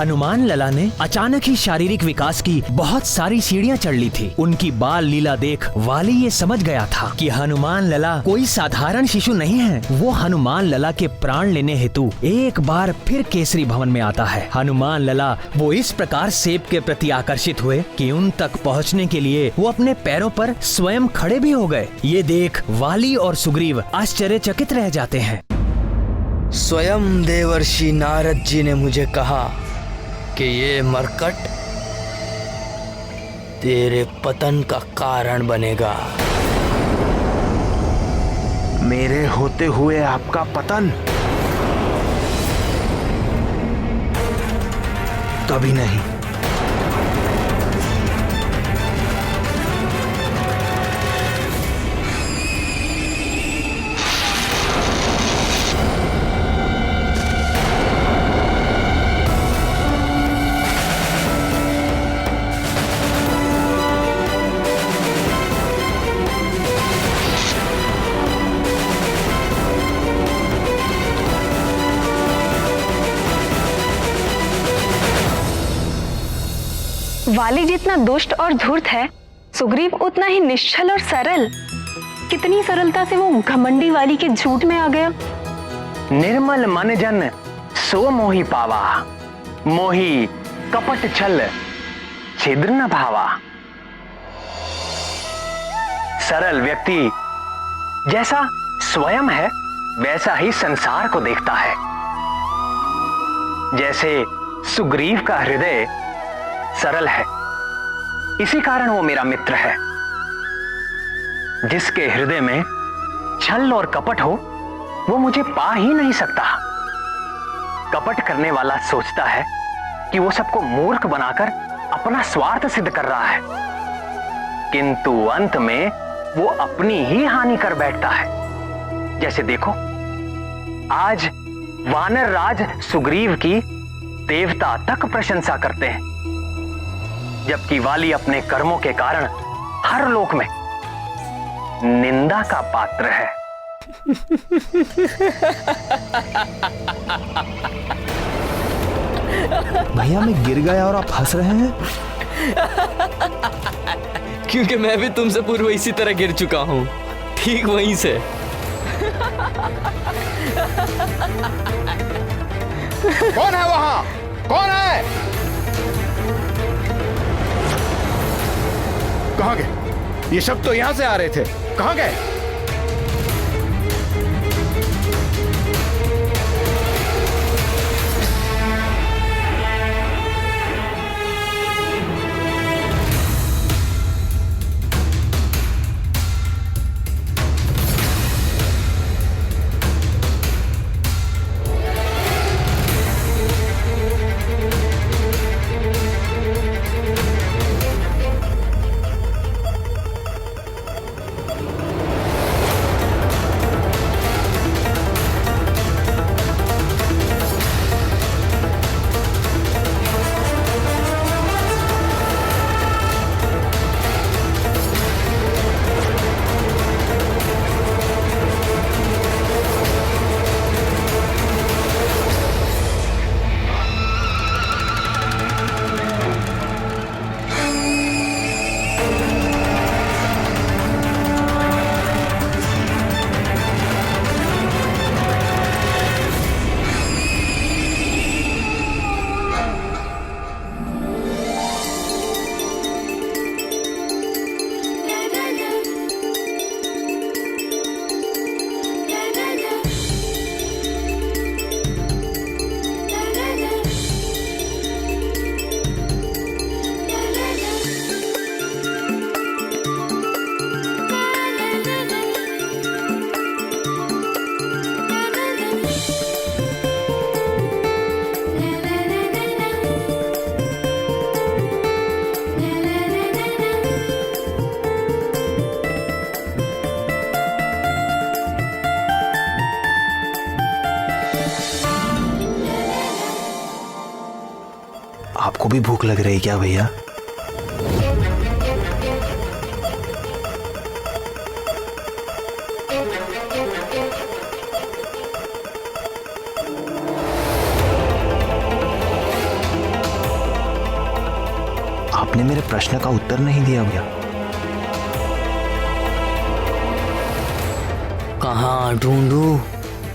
हनुमान लला ने अचानक ही शारीरिक विकास की बहुत सारी सीढ़ियां चढ़ ली थी। उनकी बाल लीला देख वाली ये समझ गया था कि हनुमान लला कोई साधारण शिशु नहीं है। वो हनुमान लला के प्राण लेने हेतु एक बार फिर केसरी भवन में आता है। हनुमान लला वो इस प्रकार सेब के प्रति आकर्षित हुए कि उन तक पहुंचने के लिए वो अपने पैरों पर स्वयं खड़े भी हो गए। ये देख वाली और सुग्रीव आश्चर्यचकित रह जाते हैं। स्वयं देवर्षि नारद जी ने मुझे कहा कि ये मरकट तेरे पतन का कारण बनेगा। मेरे होते हुए आपका पतन? कभी नहीं। वाली जितना दुष्ट और धूर्त है, सुग्रीव उतना ही निश्चल और सरल। कितनी सरलता से वो घमंडी वाली के झूठ में आ गया। निर्मल मन जन सो मोहि पावा, मोहि कपट छल छिद्र न भावा। सरल व्यक्ति जैसा स्वयं है वैसा ही संसार को देखता है। जैसे सुग्रीव का हृदय सरल है, इसी कारण वो मेरा मित्र है। जिसके हृदय में छल और कपट हो वो मुझे पा ही नहीं सकता। कपट करने वाला सोचता है कि वो सबको मूर्ख बनाकर अपना स्वार्थ सिद्ध कर रहा है, किंतु अंत में वो अपनी ही हानि कर बैठता है। जैसे देखो, आज वानर राज सुग्रीव की देवता तक प्रशंसा करते हैं, जबकि वाली अपने कर्मों के कारण हर लोक में निंदा का पात्र है। भैया मैं गिर गया और आप हंस रहे हैं? क्योंकि मैं भी तुमसे पूर्व इसी तरह गिर चुका हूं, ठीक वहीं से। कौन है वहां? कौन है? कहां गए? ये शब्द तो यहां से आ रहे थे, कहां गए? आपको भी भूख लग रही है क्या भैया? आपने मेरे प्रश्न का उत्तर नहीं दिया भैया। कहाँ ढूंढूं?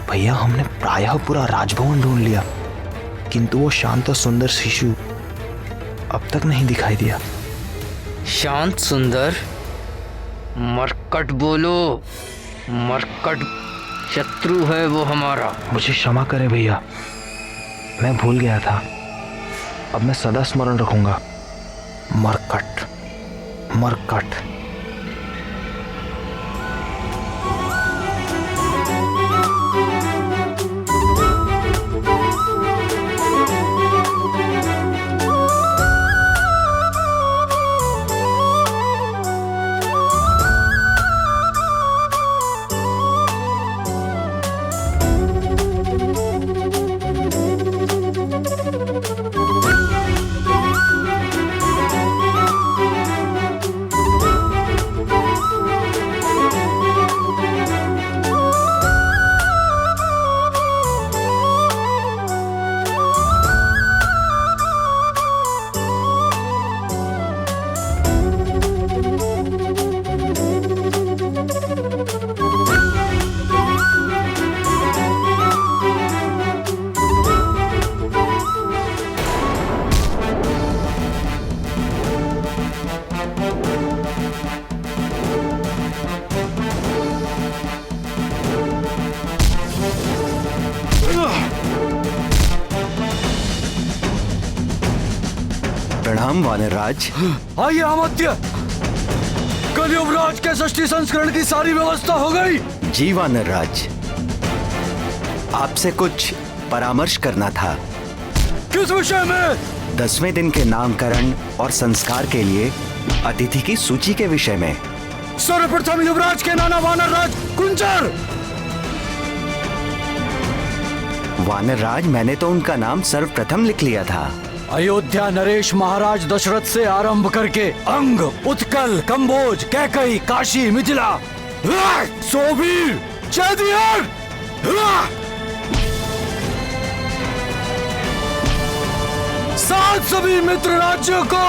भैया हमने प्रायः पूरा राजभवन ढूंढ लिया, किंतु वो शांत और सुंदर शिशु अब तक नहीं दिखाई दिया। शांत सुंदर? मरकट बोलो, मरकट शत्रु है वो हमारा। मुझे क्षमा करें भैया, मैं भूल गया था। अब मैं सदा स्मरण रखूंगा। मरकट, मरकट। प्रणाम वानरराज। आइए अमात्य, कल युवराज के षष्ठी संस्करण की सारी व्यवस्था हो गई। जी वानरराज, आपसे कुछ परामर्श करना था। किस विषय में? 10वें दिन के नामकरण और संस्कार के लिए अतिथि की सूची के विषय में। सर्वप्रथम युवराज के नाना वानरराज कुंजर। वानरराज, मैंने तो उनका नाम सर्वप्रथम लिख लिया था। अयोध्या नरेश महाराज दशरथ से आरंभ करके अंग, उत्कल, कंबोज, कैकई, काशी, मिथिला, सोबीर, चैदियर, सात सभी मित्र राज्यों को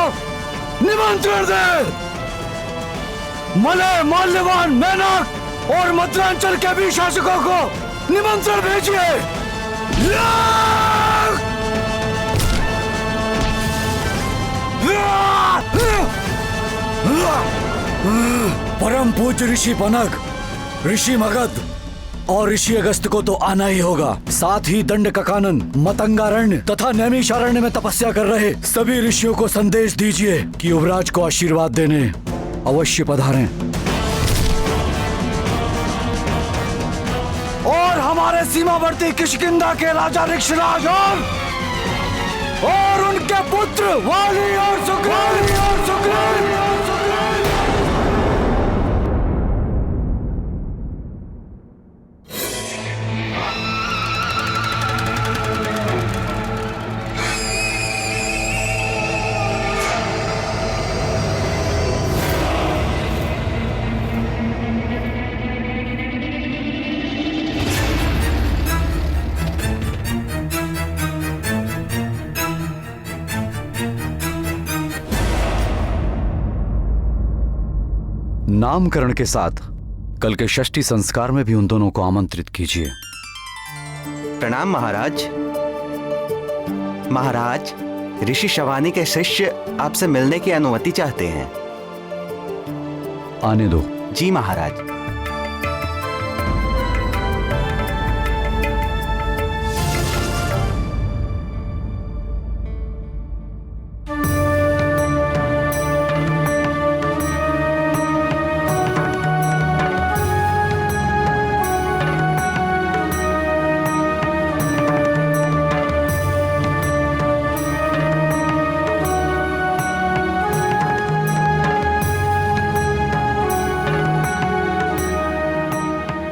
निमंत्रण दे। मलय, माल्यवान, मैनक और मध्यांचल के भी शासकों को निमंत्रण भेजिए। परम पूज्य ऋषि बनक, ऋषि मगध और ऋषि अगस्त को तो आना ही होगा। साथ ही दंडकानन, मतंगारण्य तथा नैमिषारण्य में तपस्या कर रहे सभी ऋषियों को संदेश दीजिए कि युवराज को आशीर्वाद देने अवश्य पधारें। और हमारे सीमावर्ती किष्किंधा के राजा ऋक्षराज और उनके पुत्र वाली और सुग्रीव नामकरण के साथ कल के षष्ठी संस्कार में भी उन दोनों को आमंत्रित कीजिए। प्रणाम महाराज। महाराज, ऋषि शवानी के शिष्य आपसे मिलने की अनुमति चाहते हैं। आने दो। जी महाराज।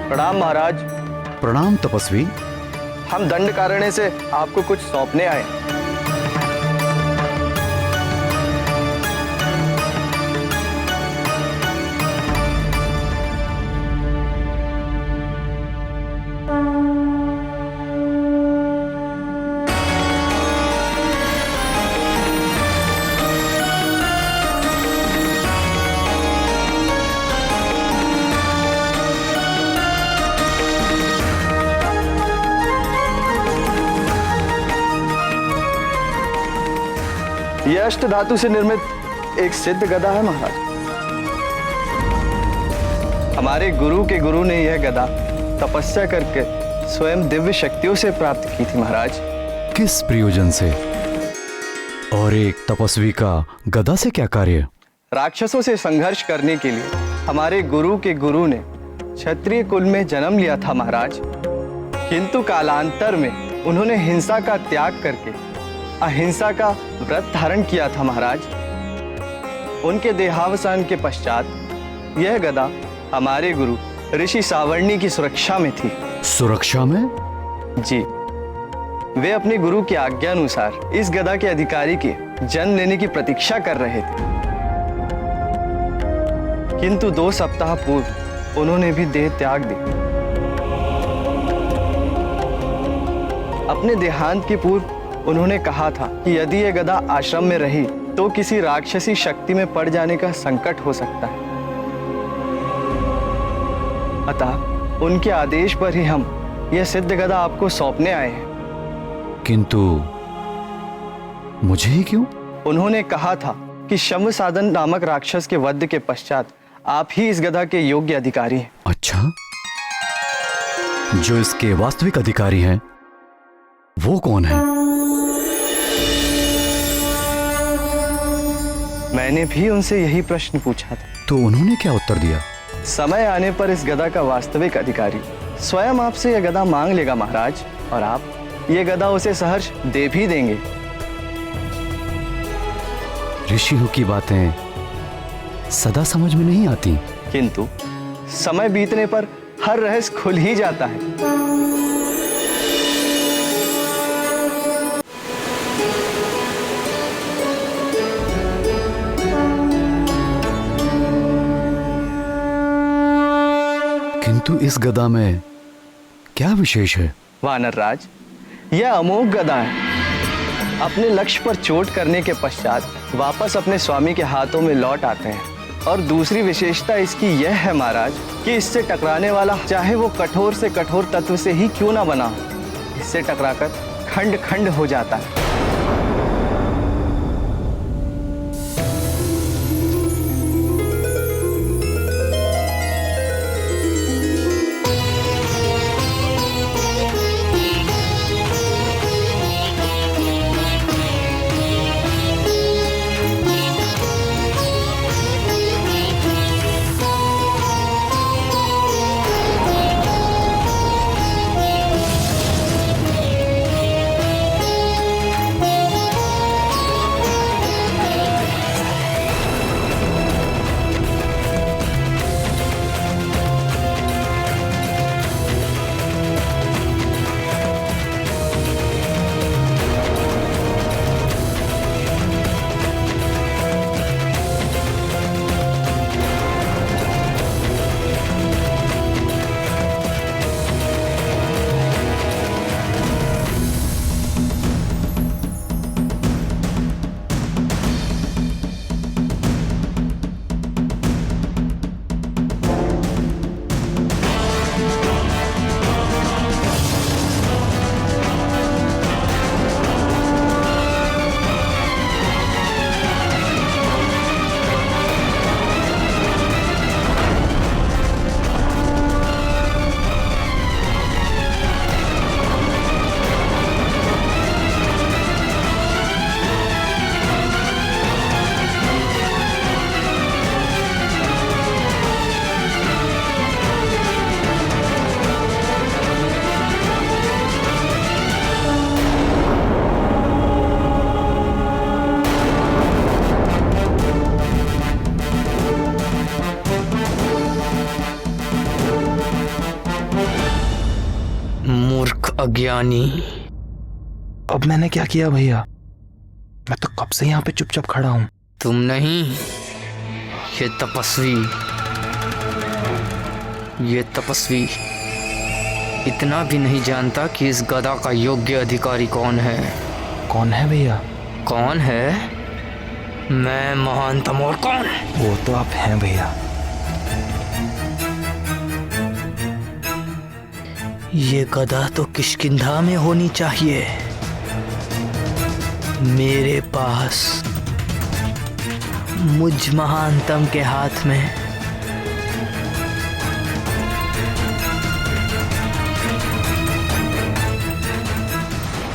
प्रणाम महाराज। प्रणाम तपस्वी। हम दंडकारण्य से आपको कुछ सौंपने आए। यह अष्ट धातु से निर्मित एक सिद्ध गदा है महाराज। हमारे गुरु के गुरु ने यह गदा तपस्या करके स्वयं दिव्य शक्तियों से प्राप्त की थी महाराज। किस प्रयोजन से? और एक तपस्वी का गदा से क्या कार्य? राक्षसों से संघर्ष करने के लिए हमारे गुरु के गुरु ने क्षत्रिय कुल में जन्म लिया था महाराज, किंतु कालांतर में उन्होंने हिंसा का त्याग करके अहिंसा का व्रत धारण किया था महाराज। उनके देहावसान के पश्चात यह गदा हमारे गुरु ऋषि सावर्णी की सुरक्षा में थी। सुरक्षा में? जी, वे अपने गुरु की आज्ञा अनुसार इस गदा के अधिकारी के जन्म लेने की प्रतीक्षा कर रहे थे, किंतु 2 सप्ताह पूर्व उन्होंने भी देह त्याग दी। अपने देहांत के पूर्व उन्होंने कहा था कि यदि यह गदा आश्रम में रही तो किसी राक्षसी शक्ति में पड़ जाने का संकट हो सकता है। अतः उनके आदेश पर ही हम यह सिद्ध गदा आपको सौंपने आए हैं। किंतु मुझे ही क्यों? उन्होंने कहा था कि शम्भ साधन नामक राक्षस के वध के पश्चात आप ही इस गदा के योग्य अधिकारी हैं। अच्छा, जो इसके वास्तविक अधिकारी हैं वो कौन है? मैंने भी उनसे यही प्रश्न पूछा था। तो उन्होंने क्या उत्तर दिया? समय आने पर इस गदा का वास्तविक अधिकारी स्वयं आपसे यह गदा मांग लेगा महाराज, और आप ये गदा उसे सहर्ष दे भी देंगे। ऋषियों की बातें सदा समझ में नहीं आती, किंतु समय बीतने पर हर रहस्य खुल ही जाता है। किंतु इस गदा में क्या विशेष है? वानर राज, यह अमोघ गदा है। अपने लक्ष्य पर चोट करने के पश्चात वापस अपने स्वामी के हाथों में लौट आते हैं। और दूसरी विशेषता इसकी यह है महाराज कि इससे टकराने वाला चाहे वो कठोर से कठोर तत्व से ही क्यों ना बना हो, इससे टकराकर खंड खंड हो जाता है। अज्ञानी। अब मैंने क्या किया भैया? मैं तो कब से यहाँ पे चुपचाप खड़ा हूँ। तुम नहीं, ये तपस्वी इतना भी नहीं जानता कि इस गदा का योग्य अधिकारी कौन है। कौन है भैया? कौन है? मैं महानतम। और कौन? वो तो आप हैं भैया। ये गदा तो किष्किंधा में होनी चाहिए। मेरे पास मुझ महानतम के हाथ में है।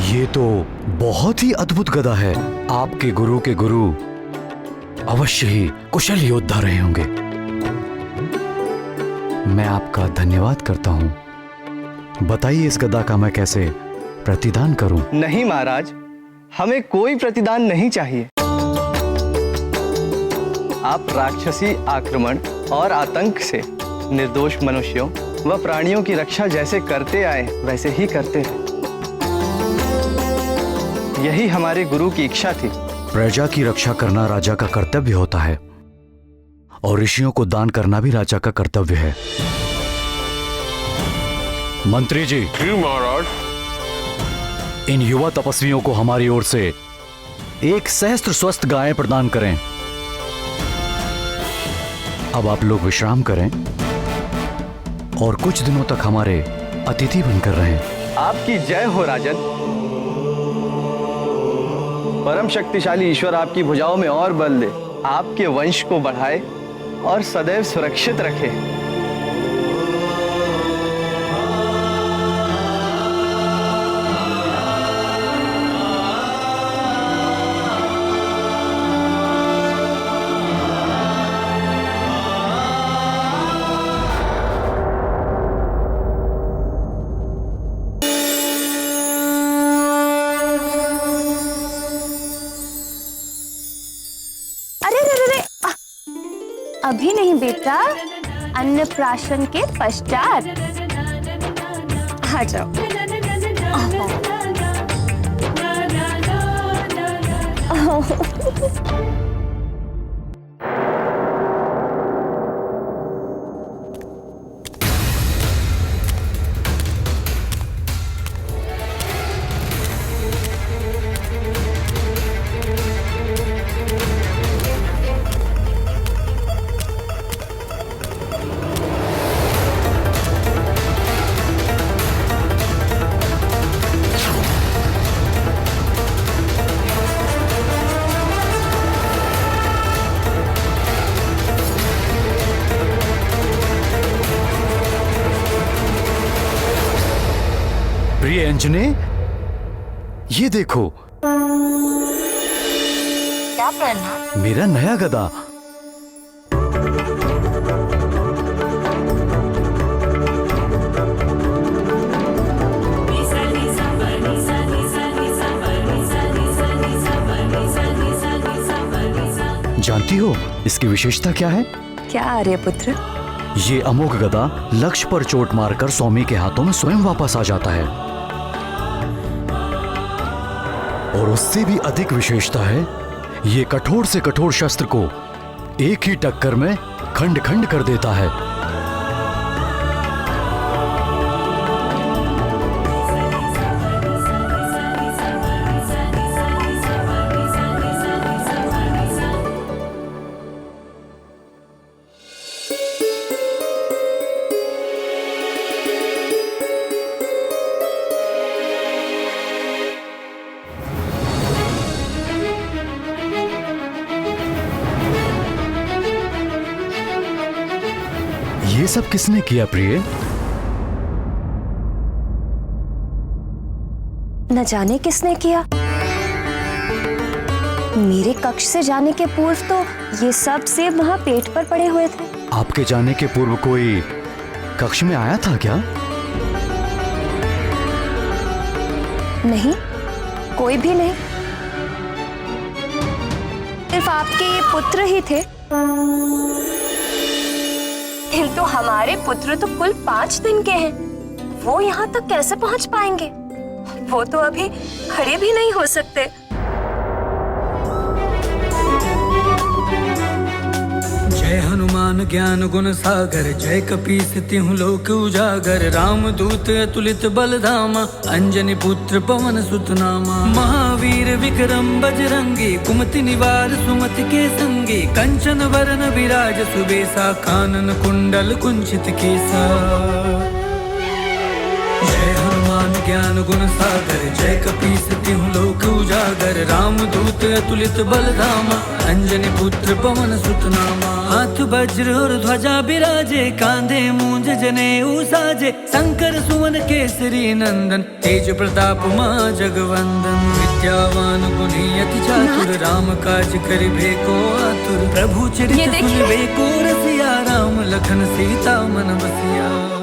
ये तो बहुत ही अद्भुत गदा है। आपके गुरु के गुरु अवश्य ही कुशल योद्धा रहे होंगे। मैं आपका धन्यवाद करता हूं। बताइए इस गदा का मैं कैसे प्रतिदान करूं? नहीं महाराज, हमें कोई प्रतिदान नहीं चाहिए। आप राक्षसी आक्रमण और आतंक से निर्दोष मनुष्यों व प्राणियों की रक्षा जैसे करते आए वैसे ही करते रहे। यही हमारे गुरु की इच्छा थी। प्रजा की रक्षा करना राजा का कर्तव्य होता है और ऋषियों को दान करना भी राजा का कर्तव्य है। मंत्री जी। महाराज। इन युवा तपस्वियों को हमारी ओर से 1 सहस्त्र स्वस्थ गायें प्रदान करें। अब आप लोग विश्राम करें और कुछ दिनों तक हमारे अतिथि बनकर रहें। आपकी जय हो राजन। परम शक्तिशाली ईश्वर आपकी भुजाओं में और बल दे, आपके वंश को बढ़ाए और सदैव सुरक्षित रखे। अभी नहीं बेटा, अन्नप्राशन के पश्चात आ जाओ। प्रिय अंजने, ये देखो। क्या पहना? मेरा नया गदा। जानती हो इसकी विशेषता क्या है? क्या आर्यपुत्र? ये अमोघ गदा लक्ष्य पर चोट मारकर स्वामी के हाथों में स्वयं वापस आ जाता है। और उससे भी अधिक विशेषता है, ये कठोर से कठोर शस्त्र को एक ही टक्कर में खंड खंड कर देता है। ये सब किसने किया प्रिय? न जाने किसने किया। मेरे कक्ष से जाने के पूर्व तो ये सब सेब वहां पेट पर पड़े हुए थे। आपके जाने के पूर्व कोई कक्ष में आया था क्या? नहीं, कोई भी नहीं। सिर्फ आपके ये पुत्र ही थे। किंतु हमारे पुत्र तो कुल 5 दिन के हैं। वो यहाँ तक कैसे पहुँच पाएंगे? वो तो अभी खड़े भी नहीं हो सकते। जय हनुमान ज्ञान गुण सागर, जय कपीस तिहुँ लोक उजागर। राम दूत अतुलित बल धामा, अंजनी पुत्र पवन सुत नामा। महावीर विक्रम बजरंगी, कुमति निवार सुमति के संगी। कंचन वरन विराज सुबेसा, कानन कुंडल कुंचित केसा। जय हनुमान ज्ञान गुण सागर जय कपीस तिहु लोक उजागर राम दूत अतुलित बल धामा अंजनी पुत्र पवन सुत नामा। हाथ वज्र और ध्वजा बिराजे कांधे मूंज जनेऊ साजे शंकर सुवन केसरी नंदन तेज प्रताप महा जगवंदन। विद्यावान गुणी अति चातुर राम काज करिबे को आतुर प्रभु चरित सुनिबे को रसिया राम लखन सीता मन बसिया।